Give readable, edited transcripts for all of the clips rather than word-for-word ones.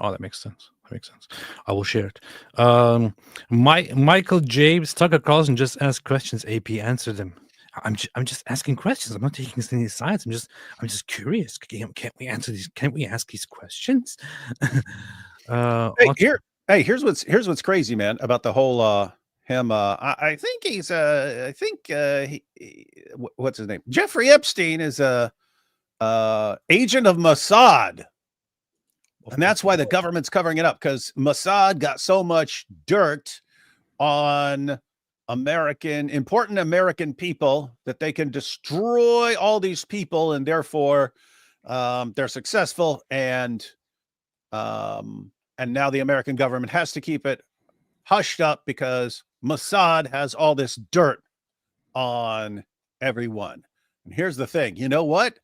Oh, that makes sense. That makes sense. I will share it. Michael James, Tucker Carlson just asked questions. AP answer them. I'm just asking questions. I'm not taking any sides. I'm just curious. Can't we answer these? Can't we ask these questions? Here's what's crazy, man, about the whole him. I think he's what's his name? Jeffrey Epstein is a agent of Mossad. And that's why the government's covering it up, because Mossad got so much dirt on important American people that they can destroy all these people, and therefore they're successful. And now the American government has to keep it hushed up because Mossad has all this dirt on everyone. And here's the thing. You know what?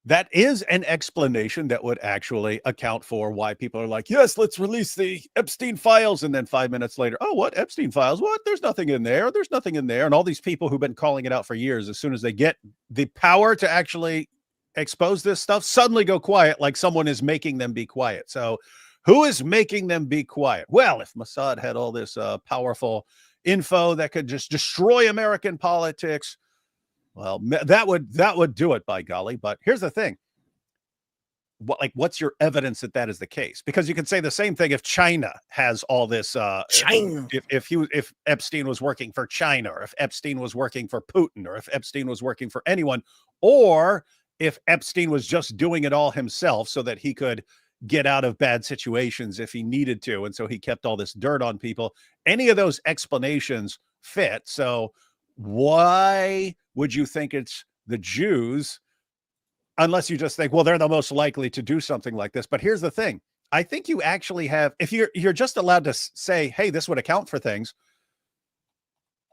That is an explanation that would actually account for why people are like, yes, let's release the Epstein files. And then 5 minutes later, oh, what? Epstein files? What? There's nothing in there. There's nothing in there. And all these people who've been calling it out for years, as soon as they get the power to actually expose this stuff, suddenly go quiet, like someone is making them be quiet. So who is making them be quiet? Well, if Mossad had all this powerful info that could just destroy American politics, well, that would do it, by golly. But here's the thing. What's your evidence that is the case? Because you can say the same thing if China has all this. China. If Epstein was working for China, or if Epstein was working for Putin, or if Epstein was working for anyone, or if Epstein was just doing it all himself so that he could get out of bad situations if he needed to, and so he kept all this dirt on people. Any of those explanations fit. So why would you think it's the Jews, unless you just think, well, they're the most likely to do something like this? But here's the thing. I think you actually have, if you're just allowed to say, hey, this would account for things,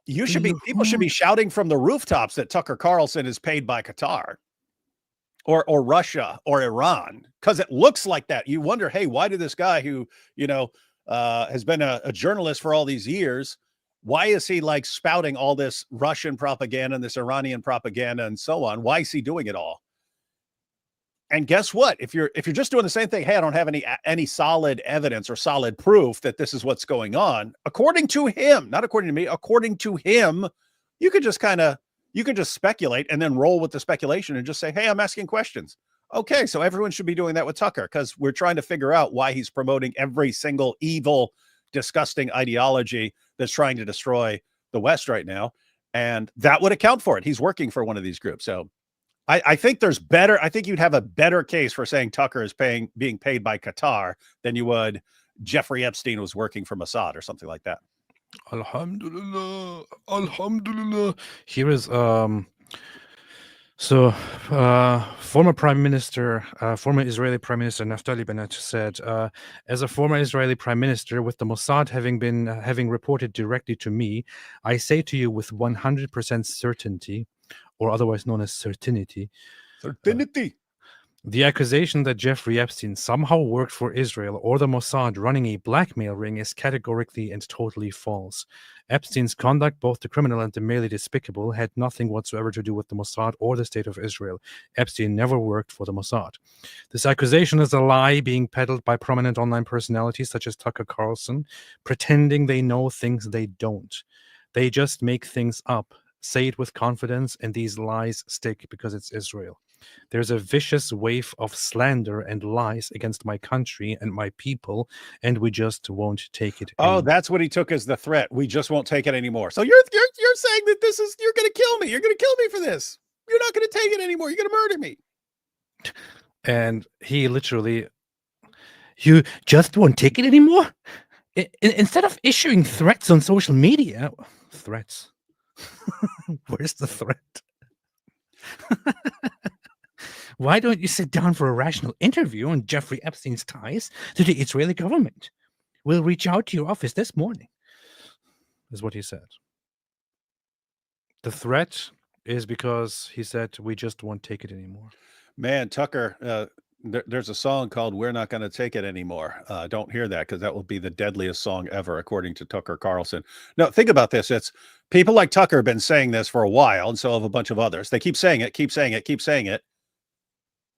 people should be shouting from the rooftops that Tucker Carlson is paid by Qatar or Russia or Iran, because it looks like that. You wonder, hey, why did this guy who, has been a journalist for all these years, why is he like spouting all this Russian propaganda and this Iranian propaganda and so on? Why is he doing it all? And guess what? If you're just doing the same thing, hey, I don't have any solid evidence or solid proof that this is what's going on, according to him, not according to me, according to him, you could just speculate and then roll with the speculation and just say, hey, I'm asking questions. Okay, so everyone should be doing that with Tucker, because we're trying to figure out why he's promoting every single evil, disgusting ideology that's trying to destroy the West right now. And that would account for it. He's working for one of these groups. So I think you'd have a better case for saying Tucker is being paid by Qatar than you would Jeffrey Epstein was working for Mossad or something like that. Alhamdulillah. Alhamdulillah. Here is former Israeli Prime Minister Naftali Bennett said, as a former Israeli Prime Minister, with the Mossad having reported directly to me, I say to you with 100% certainty, or otherwise known as certainty, the accusation that Jeffrey Epstein somehow worked for Israel or the Mossad running a blackmail ring is categorically and totally false. Epstein's conduct, both the criminal and the merely despicable, had nothing whatsoever to do with the Mossad or the state of Israel. Epstein never worked for the Mossad. This accusation is a lie being peddled by prominent online personalities such as Tucker Carlson, pretending they know things they don't. They just make things up, say it with confidence, and these lies stick because it's Israel. There's a vicious wave of slander and lies against my country and my people, and we just won't take it anymore. Oh, that's what he took as the threat. We just won't take it anymore. So you're saying that you're going to kill me. You're going to kill me for this. You're not going to take it anymore. You're going to murder me. And he literally, you just won't take it anymore? Instead of issuing threats on social media, threats. Where's the threat? Why don't you sit down for a rational interview on Jeffrey Epstein's ties to the Israeli government? We'll reach out to your office this morning, is what he said. The threat is because he said, we just won't take it anymore. Man, Tucker, there's a song called We're Not Going to Take It Anymore. Don't hear that, because that will be the deadliest song ever, according to Tucker Carlson. No, think about this. It's people like Tucker have been saying this for a while, and so have a bunch of others. They keep saying it, keep saying it, keep saying it.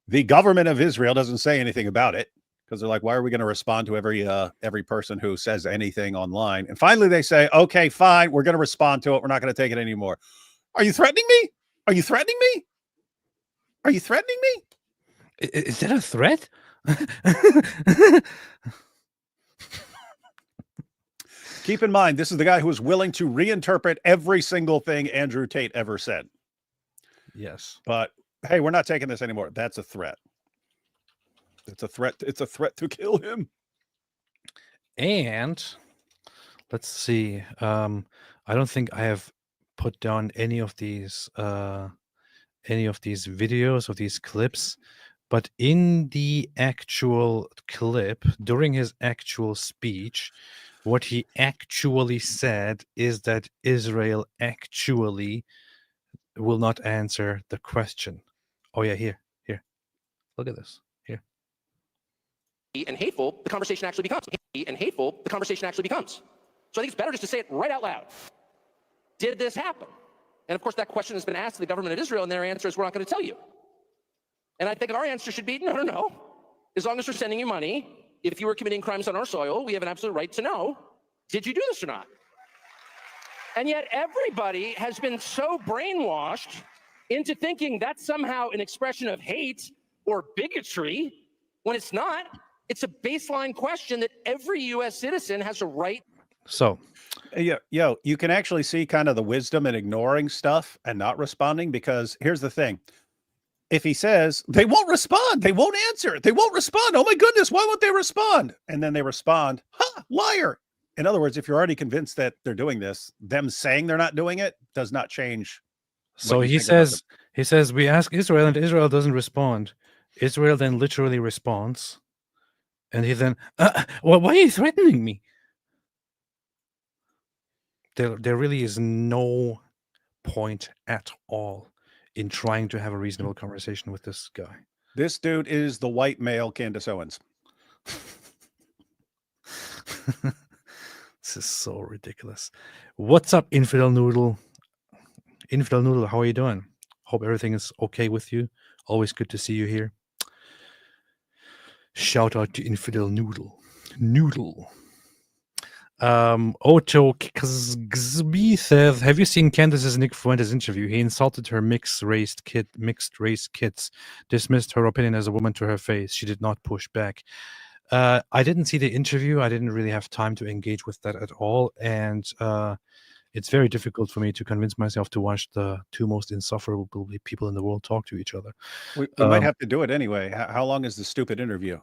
The government of Israel doesn't say anything about it. because they're like, why are we going to respond to every person who says anything online? And finally they say, okay, fine, we're going to respond to it. We're not going to take it anymore. Are you threatening me? Are you threatening me? Are you threatening me? Is that a threat? Keep in mind, this is the guy who was willing to reinterpret every single thing Andrew Tate ever said. Yes. But hey, we're not taking this anymore. That's a threat. It's a threat. It's a threat to kill him. And let's see. I don't think I have put down any of these videos of these clips, but in the actual clip, during his actual speech, what he actually said is that Israel actually will not answer the question. Oh yeah, here. Look at this. Here. And hateful, the conversation actually becomes. And hateful, the conversation actually becomes. So I think it's better just to say it right out loud. Did this happen? And of course, that question has been asked to the government of Israel, and their answer is, we're not going to tell you. And I think our answer should be, no. As long as we're sending you money, if you were committing crimes on our soil, we have an absolute right to know, did you do this or not? And yet everybody has been so brainwashed into thinking that's somehow an expression of hate or bigotry, when it's not. It's a baseline question that every U.S. citizen has a right. So, you can actually see kind of the wisdom in ignoring stuff and not responding, because here's the thing. If he says they won't respond, they won't answer, they won't respond. Oh my goodness, why won't they respond? And then they respond, liar. In other words, if you're already convinced that they're doing this, them saying they're not doing it does not change. So he says, we ask Israel and Israel doesn't respond. Israel then literally responds. And he then, well, why are you threatening me? There really is no point at all in trying to have a reasonable conversation with this guy. This dude is the white male Candace-Owens. This is so ridiculous. What's up, Infidel Noodle? Infidel Noodle, how are you doing? Hope everything is okay with you. Always good to see you here. Shout out to Infidel Noodle. Ocho Kazbi says, have you seen Candace's Nick Fuentes interview? He insulted her mixed race kids, dismissed her opinion as a woman to her face. She did not push back. I didn't see the interview. I didn't really have time to engage with that at all. And it's very difficult for me to convince myself to watch the two most insufferable people in the world talk to each other. We might have to do it anyway. How long is the stupid interview?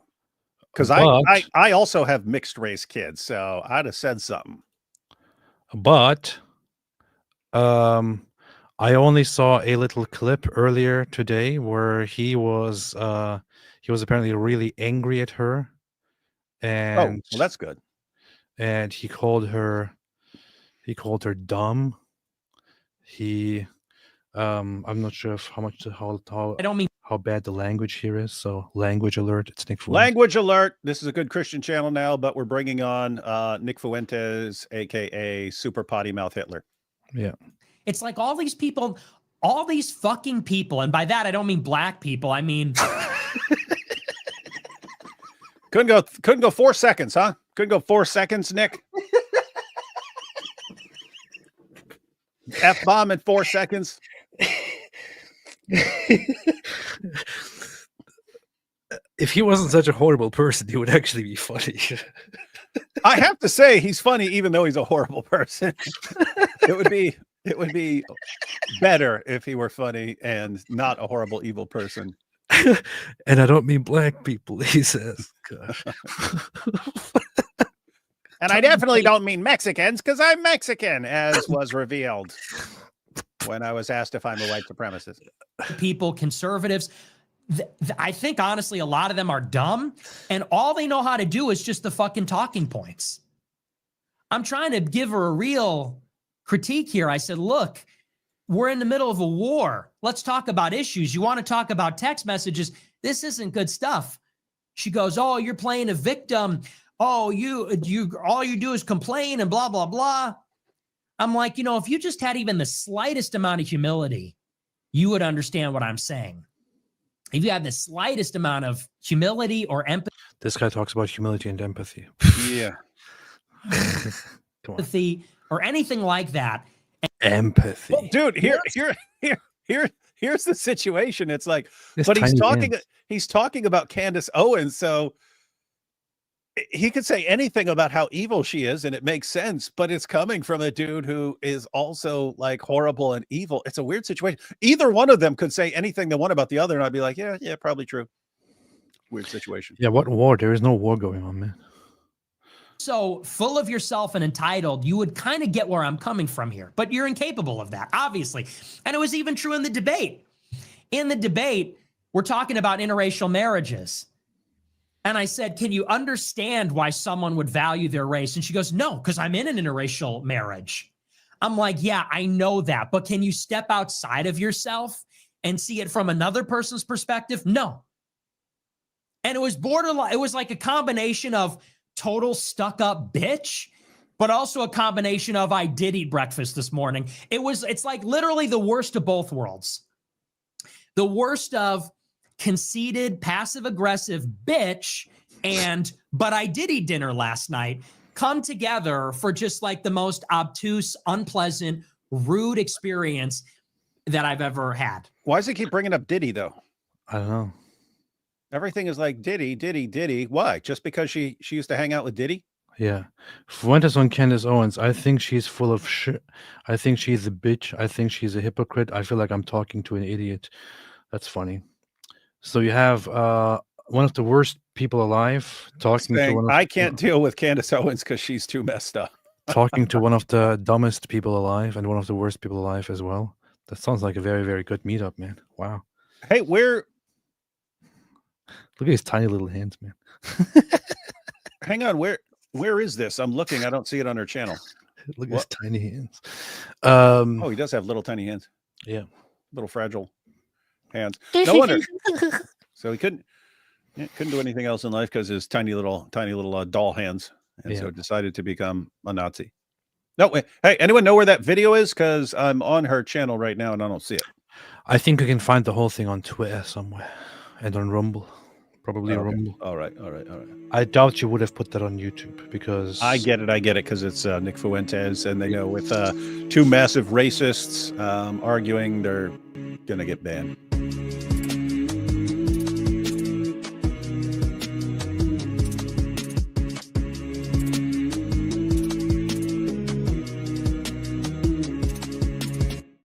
Because I also have mixed race kids, so I'd have said something. But I only saw a little clip earlier today where he was apparently really angry at her. And well, that's good. And he called her dumb. I'm not sure how bad the language here is. So language alert. It's Nick Fuentes. Language alert. This is a good Christian channel now, but we're bringing on Nick Fuentes, aka Super Potty Mouth Hitler. Yeah. It's like all these people, all these fucking people, and by that I don't mean black people. I mean couldn't go 4 seconds, huh? Couldn't go 4 seconds, Nick. F-bomb in 4 seconds. If he wasn't such a horrible person, he would actually be funny. I have to say he's funny even though he's a horrible person. It would be better if he were funny and not a horrible evil person. And I don't mean black people, he says. And I definitely don't mean Mexicans, because I'm Mexican, as was revealed when I was asked if I'm a white supremacist. People, conservatives, I think honestly a lot of them are dumb, and all they know how to do is just the fucking talking points. I'm trying to give her a real critique here. I said, look, we're in the middle of a war. Let's talk about issues. You want to talk about text messages? This isn't good stuff. She goes, oh, you're playing a victim. Oh, you all you do is complain and blah, blah, blah. I'm like, if you just had even the slightest amount of humility, you would understand what I'm saying. If you had the slightest amount of humility or empathy. This guy talks about humility and empathy. Yeah. Come on. Empathy or anything like that. Empathy. Well, dude, here's the situation. It's like, This but he's tiny talking about Candace-Owens, so he could say anything about how evil she is, and it makes sense, but it's coming from a dude who is also like horrible and evil. It's a weird situation. Either one of them could say anything they want about the other, and I'd be like, yeah, probably true. Weird situation. Yeah, what war? There is no war going on, man. So full of yourself and entitled, you would kind of get where I'm coming from here, but you're incapable of that, obviously. And it was even true in the debate. In the debate, we're talking about interracial marriages. And I said, can you understand why someone would value their race? And she goes, no, because I'm in an interracial marriage. I'm like, yeah, I know that. But can you step outside of yourself and see it from another person's perspective? No. And it was borderline. It was like a combination of total stuck up bitch, but also a combination of I did eat breakfast this morning. It's like literally the worst of both worlds. The worst of conceited, passive-aggressive bitch but I did eat dinner last night come together for just like the most obtuse, unpleasant, rude experience that I've ever had. Why does he keep bringing up Diddy, though? I don't know. Everything is like Diddy. Why? Just because she used to hang out with Diddy? Yeah. Fuentes on Candace-Owens. I think she's full of shit. I think she's a bitch. I think she's a hypocrite. I feel like I'm talking to an idiot. That's funny. So you have one of the worst people alive talking to one of I can't deal with Candace-Owens because she's too messed up. talking to one of the dumbest people alive and one of the worst people alive as well. That sounds like a very, very good meetup, man. Wow. Hey, Look at his tiny little hands, man. hang on, where is this? I'm looking. I don't see it on her channel. Look at his tiny hands. Oh, he does have little tiny hands. Yeah. Little fragile hands. No wonder. So he couldn't do anything else in life because his tiny little doll hands, and so decided to become a Nazi. No, wait. Hey, anyone know where that video is? Because I'm on her channel right now and I don't see it. I think you can find the whole thing on Twitter somewhere and on Rumble. Probably Rumble. All right. I doubt you would have put that on YouTube because I get it because it's Nick Fuentes, and they know with two massive racists arguing, they're gonna get banned.